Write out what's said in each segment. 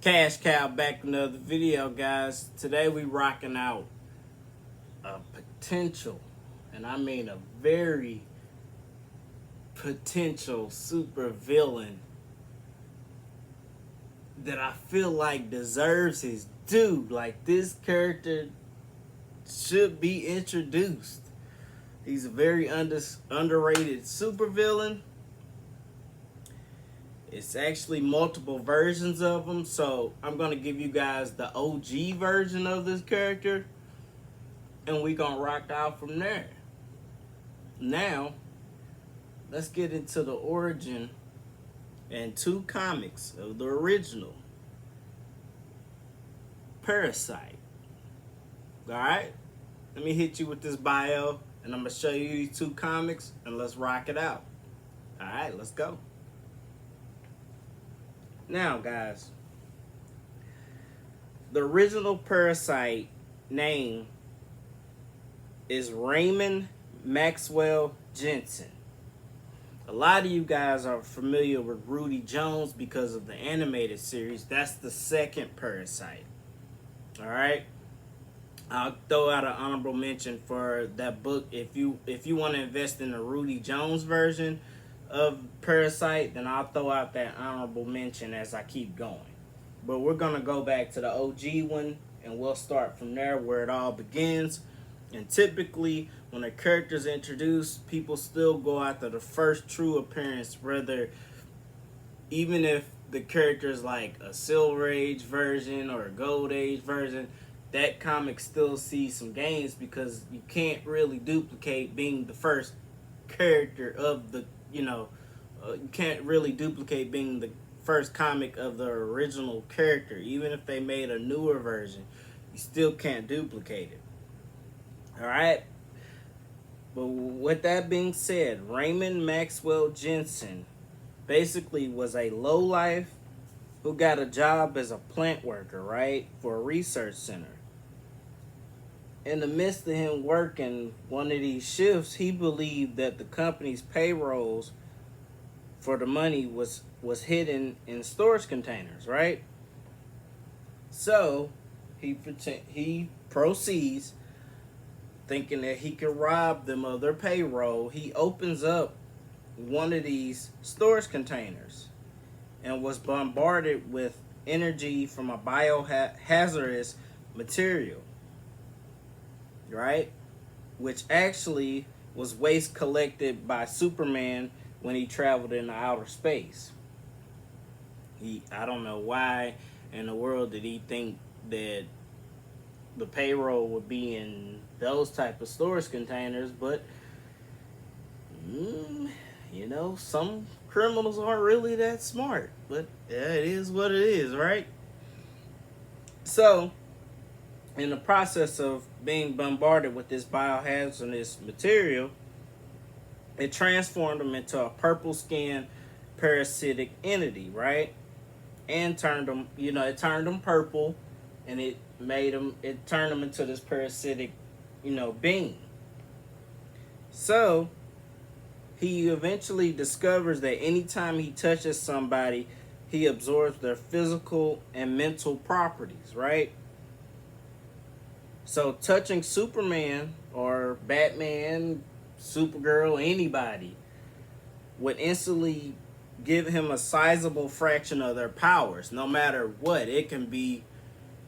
Cash Cow back with another video, guys. Today we rocking out a potential, and I mean a very potential super villain that I feel like deserves his due. Like, this character should be introduced. He's a very underrated super villain. It's actually multiple versions of him, so I'm going to give you guys the OG version of this character, and we're going to rock out from there. Now, let's get into the origin and two comics of the original Parasite. Alright? Let me hit you with this bio, and I'm going to show you these two comics, and let's rock it out. Alright, let's go. Now, guys, the original Parasite name is Raymond Maxwell Jensen. A lot of you guys are familiar with Rudy Jones because of the animated series. That's the second Parasite. Alright? I'll throw out an honorable mention for that book. If you want to invest in the Rudy Jones version of Parasite, then I'll throw out that honorable mention as I keep going. But we're going to go back to the OG one, and we'll start from there where it all begins. And typically, when a character's introduced, people still go after the first true appearance, even if the character's like a Silver Age version or a Gold Age version, that comic still sees some gains because you can't really duplicate being the first character of the, you can't really duplicate being the first comic of the original character. Even if they made a newer version, you still can't duplicate it. Alright? But with that being said, Raymond Maxwell Jensen basically was a lowlife who got a job as a plant worker, right, for a research center. In the midst of him working one of these shifts, he believed that the company's payrolls for the money was hidden in storage containers, right? So he proceeds, thinking that he could rob them of their payroll. He opens up one of these storage containers and was bombarded with energy from a biohazardous material, right? Which actually was waste collected by Superman when he traveled into outer space. I don't know why in the world did he think that the payroll would be in those type of storage containers, but some criminals aren't really that smart. But yeah, it is what it is, right? So, in the process of being bombarded with this biohazardous material, it transformed him into a purple-skinned parasitic entity, right? And turned him, it turned him purple, and it turned him into this parasitic, being. So, he eventually discovers that anytime he touches somebody, he absorbs their physical and mental properties, right? So touching Superman or Batman, Supergirl, anybody would instantly give him a sizable fraction of their powers, no matter what. It can be,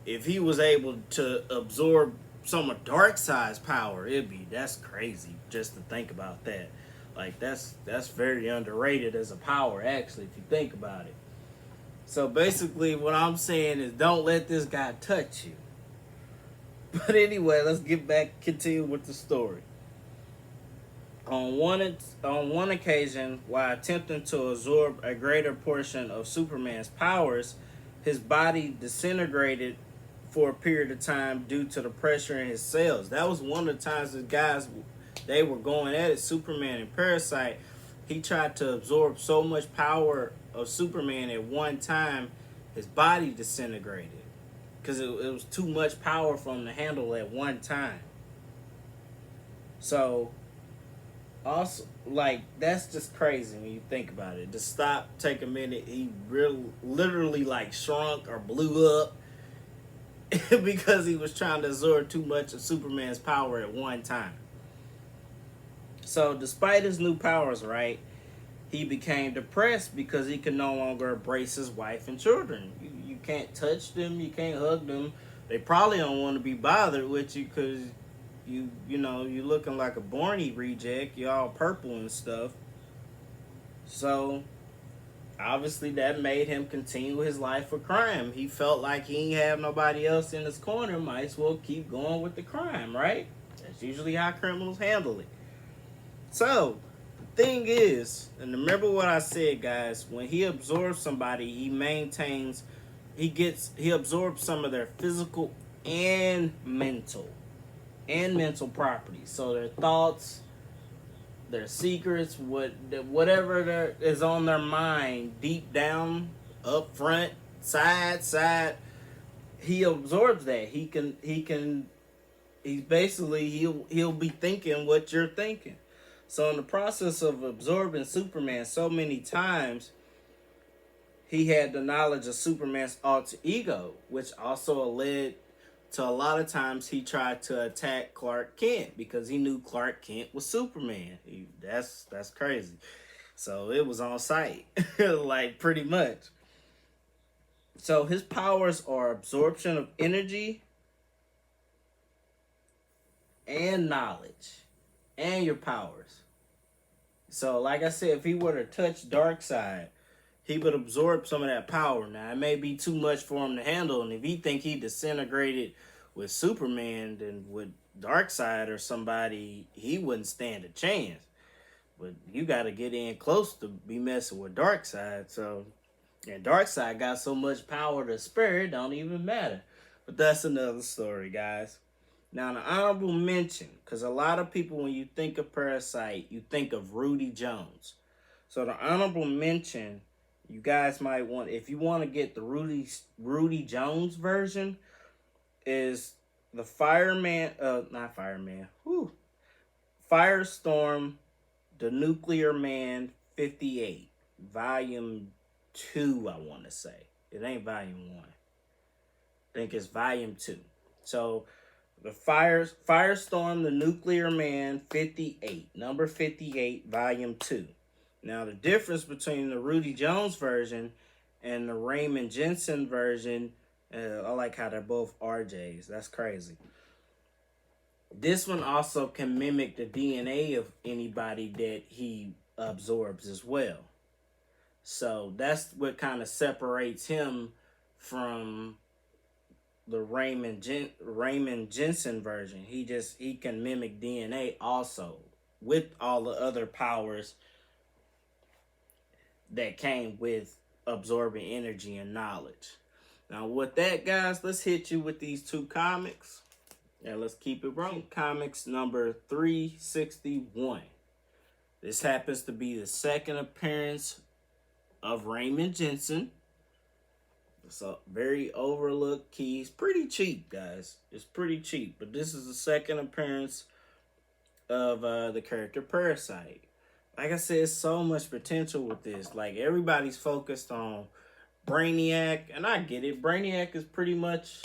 if he was able to absorb some of Darkseid's power, that's crazy just to think about that. Like, that's very underrated as a power, actually, if you think about it. So basically what I'm saying is, don't let this guy touch you. But anyway, let's continue with the story. On one occasion, while attempting to absorb a greater portion of Superman's powers, his body disintegrated for a period of time due to the pressure in his cells. That was one of the times the guys, they were going at it, Superman and Parasite. He tried to absorb so much power of Superman at one time, his body disintegrated. Because it was too much power for him to handle at one time. So, Also, like, that's just crazy when you think about it. To stop, take a minute, he literally like shrunk or blew up because he was trying to absorb too much of Superman's power at one time. So, despite his new powers, right, he became depressed because he could no longer embrace his wife and children. You can't touch them, you can't hug them. They probably don't want to be bothered with you because you looking like a Barney reject. You're all purple and stuff. So obviously that made him continue his life of crime. He felt like he ain't have nobody else in his corner. Might as well keep going with the crime, right? That's usually how criminals handle it. So the thing is, and remember what I said, guys, when he absorbs somebody, he absorbs some of their physical and mental properties. So their thoughts, their secrets, whatever is on their mind, deep down, up front, side, he absorbs that. He's basically he'll be thinking what you're thinking. So in the process of absorbing Superman so many times, he had the knowledge of Superman's alter ego, which also led to a lot of times he tried to attack Clark Kent because he knew Clark Kent was Superman. That's crazy. So it was on sight, like pretty much. So his powers are absorption of energy and knowledge and your powers. So like I said, if he were to touch Darkseid, he would absorb some of that power. Now it may be too much for him to handle, and if he think he disintegrated with Superman, then with Darkseid or somebody, he wouldn't stand a chance. But you got to get in close to be messing with Darkseid. So, and Darkseid got so much power to spare, it don't even matter. But that's another story, guys. Now, the honorable mention, because a lot of people, when you think of Parasite, you think of Rudy Jones. So the honorable mention, you guys might want, if you want to get the Rudy Jones version, is the Firestorm, the Nuclear Man 58, Volume 2, I want to say. It ain't Volume 1. I think it's Volume 2. So, the Firestorm, the Nuclear Man 58, number 58, Volume 2. Now, the difference between the Rudy Jones version and the Raymond Jensen version, I like how they're both RJs. That's crazy. This one also can mimic the DNA of anybody that he absorbs as well. So that's what kind of separates him from the Raymond Jensen version. He can mimic DNA also with all the other powers that came with absorbing energy and knowledge. Now with that, guys, let's hit you with these two comics. And let's keep it rolling. Comics number 361. This happens to be the second appearance of Raymond Jensen. It's a very overlooked key. It's pretty cheap, guys. It's pretty cheap. But this is the second appearance of the character Parasite. Like I said, so much potential with this. Like, everybody's focused on Brainiac, and I get it. Brainiac is pretty much,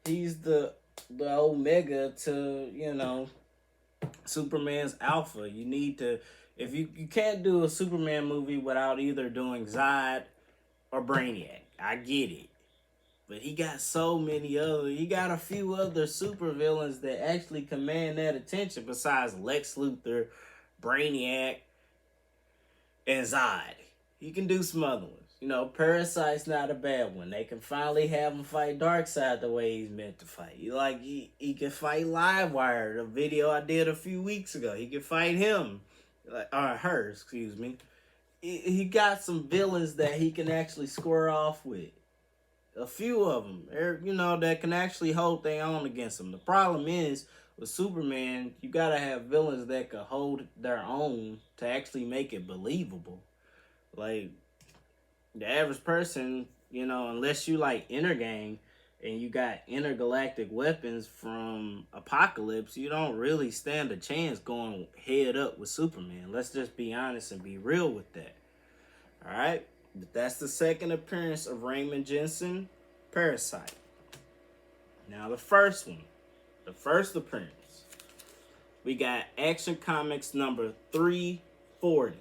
he's the omega to, Superman's alpha. You need to, if you can't do a Superman movie without either doing Zod or Brainiac. I get it. But he got he got a few other supervillains that actually command that attention besides Lex Luthor, Brainiac, and Zod. He can do some other ones. Parasite's not a bad one. They can finally have him fight Darkseid the way he's meant to fight. Like, he can fight Livewire, the video I did a few weeks ago. He can fight him. Or her, excuse me. He got some villains that he can actually square off with. A few of them, that can actually hold their own against him. The problem is, with Superman, you gotta have villains that can hold their own to actually make it believable. Like, the average person, unless you like Inner Gang, and you got intergalactic weapons from Apocalypse, you don't really stand a chance going head up with Superman. Let's just be honest and be real with that. All right? But that's the second appearance of Raymond Jensen, Parasite. Now, the first one, the first appearance, we got Action Comics number 340.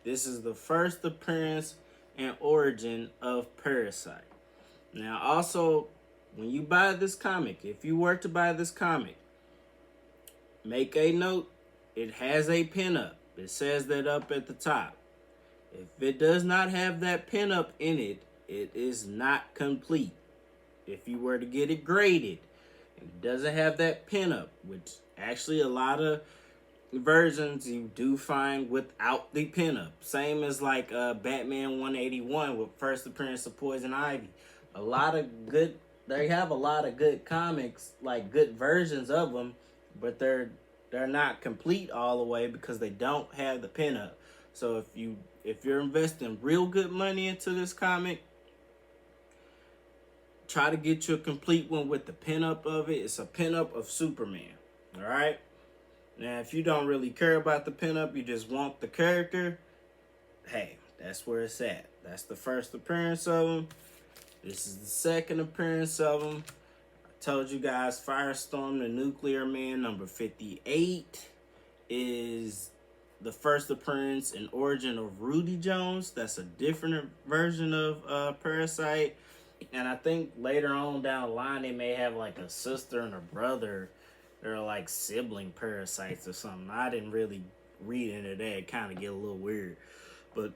This is the first appearance and origin of Parasite. Now, also, when you buy this comic, if you were to buy this comic, make a note. It has a pinup. It says that up at the top. If it does not have that pinup in it, it is not complete. If you were to get it graded, it doesn't have that pinup, which actually a lot of versions you do find without the pinup. Same as like Batman 181 with first appearance of Poison Ivy. They have a lot of good comics, like good versions of them, but they're not complete all the way because they don't have the pinup. So if you're investing real good money into this comic, try to get you a complete one with the pinup of it. It's a pinup of Superman. All right. Now, if you don't really care about the pinup, you just want the character, hey, that's where it's at. That's the first appearance of him. This is the second appearance of him. I told you guys Firestorm the Nuclear Man number 58 is the first appearance and origin of Rudy Jones. That's a different version of Parasite. And I think later on down the line, they may have like a sister and a brother. They're like sibling parasites or something. I didn't really read into that. It kind of get a little weird. But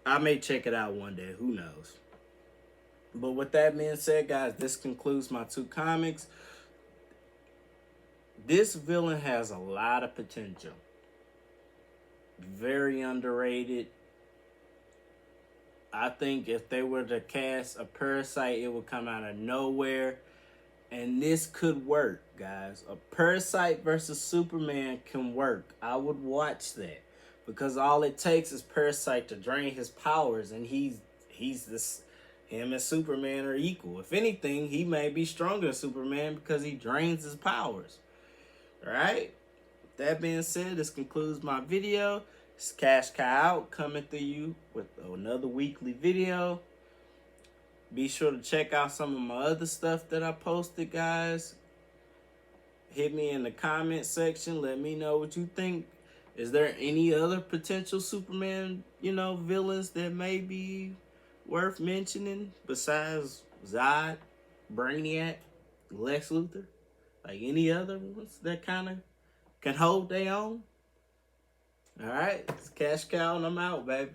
I may check it out one day. Who knows? But with that being said, guys, this concludes my two comics. This villain has a lot of potential. Very underrated. I think if they were to cast a Parasite, it would come out of nowhere. And this could work, guys. A Parasite versus Superman can work. I would watch that. Because all it takes is Parasite to drain his powers. And him and Superman are equal. If anything, he may be stronger than Superman because he drains his powers. Alright? That being said, this concludes my video. It's Cash Cow Out coming to you with another weekly video. Be sure to check out some of my other stuff that I posted, guys. Hit me in the comment section. Let me know what you think. Is there any other potential Superman, villains that may be worth mentioning besides Zod, Brainiac, Lex Luthor? Like any other ones that kind of can hold their own? All right, it's Cash Cow and I'm out, baby.